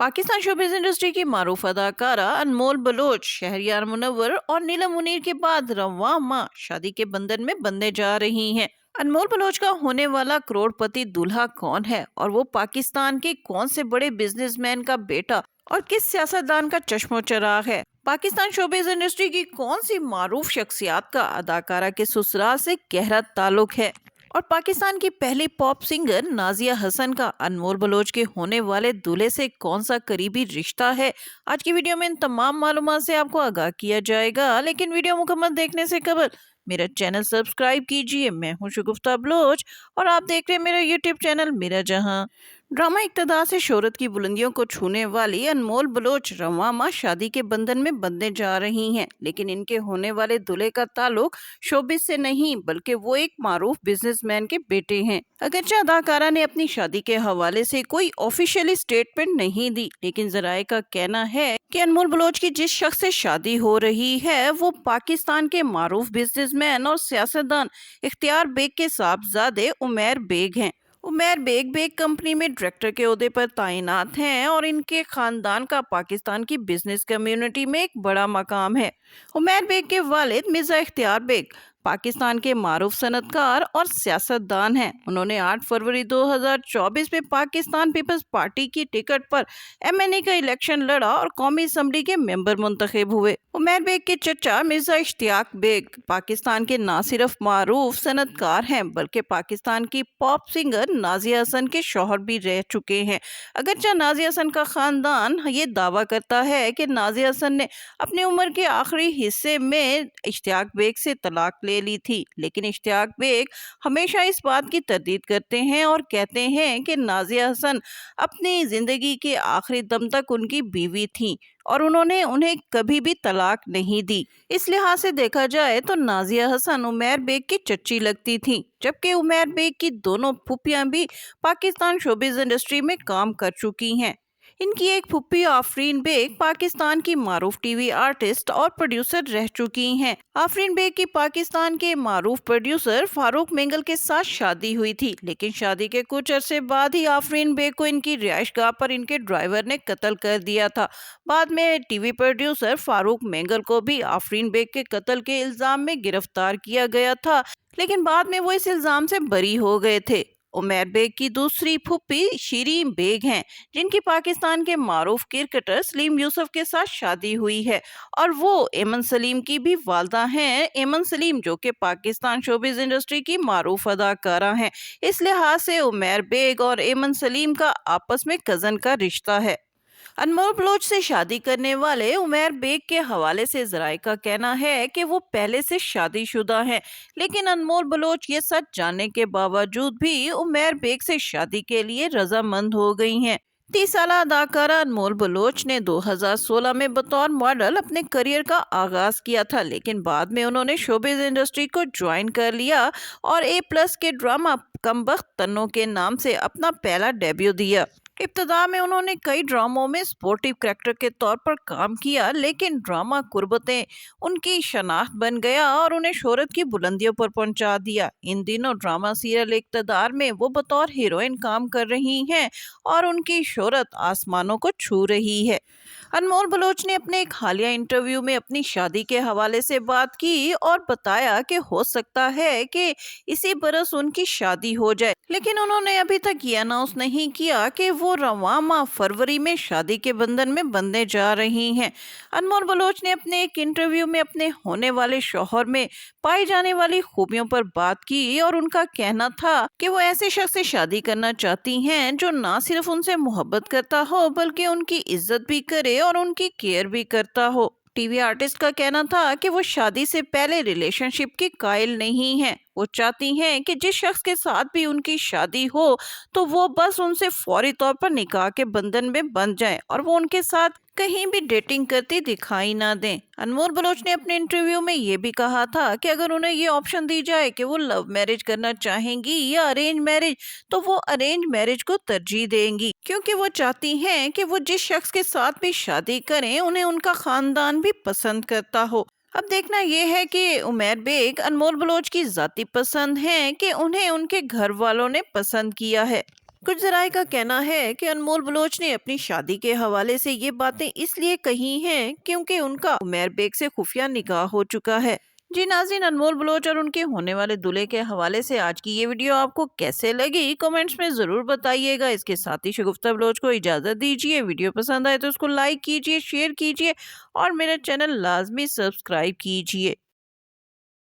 Pakistan showbiz industry की मारूफ अदाकारा अनमोल Bloch Shahryar Munawwar और नीलम मुनीर के बाद रवां माह शादी के बंधन में बंधने जा रही हैं। अनमोल बलोच का होने वाला करोड़पति दूल्हा कौन है और वो पाकिस्तान के कौन से बड़े बिजनेसमैन का बेटा और किस सियासतदान का चश्मो चराग है। पाकिस्तान शोबिज़ इंडस्ट्री की कौन सी मारूफ शख्सियत का अदाकारा के ससुराल से गहरा ताल्लुक है और पाकिस्तान की पहली पॉप सिंगर नाजिया हसन का अनमोल बलोच के होने वाले दूल्हे से कौन सा करीबी रिश्ता है। आज की वीडियो में इन तमाम मालूमात से आपको आगाह किया जाएगा, लेकिन वीडियो मुकम्मल देखने से कबल मेरा चैनल सब्सक्राइब कीजिए। मैं हूं शगुफ्ता बलोच और आप देख रहे हैं मेरा यूट्यूब चैनल मेरा जहां। ड्रामा इक्तदार से शोहरत की बुलंदियों को छूने वाली अनमोल बलोच रवां माह शादी के बंधन में बंधने जा रही हैं, लेकिन इनके होने वाले दूल्हे का ताल्लुक शोबिज से नहीं बल्कि वो एक मारूफ बिजनेसमैन के बेटे हैं। अगरचे अदाकारा ने अपनी शादी के हवाले से कोई ऑफिशियली स्टेटमेंट नहीं दी, लेकिन जराए का कहना है कि अनमोल बलोच की जिस शख्स से शादी हो रही है वो पाकिस्तान के मारूफ बिजनेसमैन और सियासतदान इख्तियार बेग के साहबजादे उमैर बेग हैं। उमैर बेग बेग कंपनी में डायरेक्टर के ओहदे पर तैनात हैं और इनके खानदान का पाकिस्तान की बिजनेस कम्युनिटी में एक बड़ा मकाम है। उमैर बेग के वालिद मिर्जा इख्तियार बेग पाकिस्तान के मारूफ सनतकार और सियासतदान हैं। उन्होंने 8 फरवरी 2024 में पाकिस्तान पीपल्स पार्टी की टिकट पर MNA का इलेक्शन लड़ा और कौमी असम्बली के मेंबर मुंतखब हुए। उमैर बेग के चचा मिर्जा इश्तियाक बेग पाकिस्तान के ना सिर्फ मारूफ सनतकार हैं बल्कि पाकिस्तान की पॉप सिंगर नाजिया हसन के शौहर भी रह चुके हैं। अगरचे नाजिया हसन का खानदान ये दावा करता है कि नाजिया हसन ने अपनी उम्र के आखिरी हिस्से में इश्तियाक बेग से तलाक ले ली थी, लेकिन इश्तियाक बेग हमेशा इस बात की तरदीद करते हैं और कहते हैं कि नाजिया हसन अपनी जिंदगी के आखिरी दम तक उनकी बीवी थी और उन्होंने उन्हें कभी भी तलाक नहीं दी। इस लिहाज से देखा जाए तो नाजिया हसन उमैर बेग की चच्ची लगती थी, जबकि उमैर बेग की दोनों फूफियां भी पाकिस्तान शोबिज़ इंडस्ट्री में काम कर चुकी हैं। इनकी एक फूफी आफरीन बेग पाकिस्तान की मारूफ टीवी आर्टिस्ट और प्रोड्यूसर रह चुकी हैं। आफरीन बेग की पाकिस्तान के मारूफ प्रोड्यूसर फारूक मेंगल के साथ शादी हुई थी, लेकिन शादी के कुछ अरसे बाद ही आफरीन बेग को इनकी रिहाइशगाह पर इनके ड्राइवर ने कत्ल कर दिया था। बाद में टीवी प्रोड्यूसर फारूक मेंगल को भी आफरीन बेग के कत्ल के इल्जाम में गिरफ्तार किया गया था, लेकिन बाद में वो इस इल्जाम से बरी हो गए थे। उमैर बेग की दूसरी फूफी शीरीन बेग हैं, जिनकी पाकिस्तान के मारूफ क्रिकेटर सलीम यूसुफ के साथ शादी हुई है और वो एमन सलीम की भी वालदा हैं। एमन सलीम जो कि पाकिस्तान शोबिज़ इंडस्ट्री की मारूफ अदाकारा हैं। इस लिहाज से उमैर बेग और एमन सलीम का आपस में कज़न का रिश्ता है। अनमोल बलोच से शादी करने वाले उमैर बेग के हवाले से जराए का कहना है कि वो पहले से शादीशुदा हैं, लेकिन अनमोल बलोच ये सच जानने के बावजूद भी उमैर बेग से शादी के लिए रजामंद हो गई हैं। 30 साला अदाकारा अनमोल बलोच ने 2016 में बतौर मॉडल अपने करियर का आगाज किया था, लेकिन बाद में उन्होंने शोबिज़ इंडस्ट्री को ज्वाइन कर लिया और A+ के ड्रामा कमबख्त तन्नो के नाम से अपना पहला डेब्यू दिया। इब्तदा में उन्होंने कई ड्रामों में स्पोर्टिव कैरेक्टर के तौर पर काम किया, लेकिन ड्रामा कुर्बतें उनकी शनाख्त बन गया और उन्हें शोहरत की बुलंदियों पर पहुंचा दिया। इन दिनों ड्रामा सीरियल इक़्तिदार में वो बतौर हीरोइन काम कर रही हैं और उनकी शोहरत आसमानों को छू रही है। अनमोल बलोच ने अपने एक हालिया इंटरव्यू में अपनी शादी के हवाले से बात की और बताया कि हो सकता है कि इसी बरस उनकी शादी हो जाए, लेकिन उन्होंने अभी तक ये अनाउंस नहीं किया कि वो रवां माह फरवरी में शादी के बंधन में बंधने जा रही हैं। अनमोल बलोच ने अपने एक इंटरव्यू में अपने होने वाले शौहर में पाई जाने वाली खूबियों पर बात की और उनका कहना था कि वो ऐसे शख्स से शादी करना चाहती हैं जो ना सिर्फ उनसे मोहब्बत करता हो बल्कि उनकी इज्जत भी करे और उनकी केयर भी करता हो। टीवी आर्टिस्ट का कहना था कि वो शादी से पहले रिलेशनशिप की कायल नहीं हैं। वो चाहती हैं कि जिस शख्स के साथ भी उनकी शादी हो तो वो बस उनसे फौरी तौर पर निकाह के बंधन में बंध जाएं और वो उनके साथ कहीं भी डेटिंग करती दिखाई ना दें। अनमोल बलोच ने अपने इंटरव्यू में ये भी कहा था कि अगर उन्हें ये ऑप्शन दी जाए कि वो लव मैरिज करना चाहेंगी या अरेंज मैरिज, तो वो अरेंज मैरिज को तरजीह देंगी, क्योंकि वो चाहती हैं कि वो जिस शख्स के साथ भी शादी करें उन्हें उनका खानदान भी पसंद करता हो। अब देखना यह है कि उमैर बेग अनमोल बलोच की जाती पसंद है कि उन्हें उनके घर वालों ने पसंद किया है। कुछ ज़राए का कहना है कि अनमोल बलोच ने अपनी शादी के हवाले से ये बातें इसलिए कही हैं क्योंकि उनका उमैर बेग से खुफिया निकाह हो चुका है। जी नाज़रीन, अनमोल बलोच और उनके होने वाले दूल्हे के हवाले से आज की ये वीडियो आपको कैसे लगी कमेंट्स में ज़रूर बताइएगा। इसके साथ ही शगुफ्ता बलोच को इजाज़त दीजिए। वीडियो पसंद आए तो उसको लाइक कीजिए, शेयर कीजिए और मेरा चैनल लाजमी सब्सक्राइब कीजिए।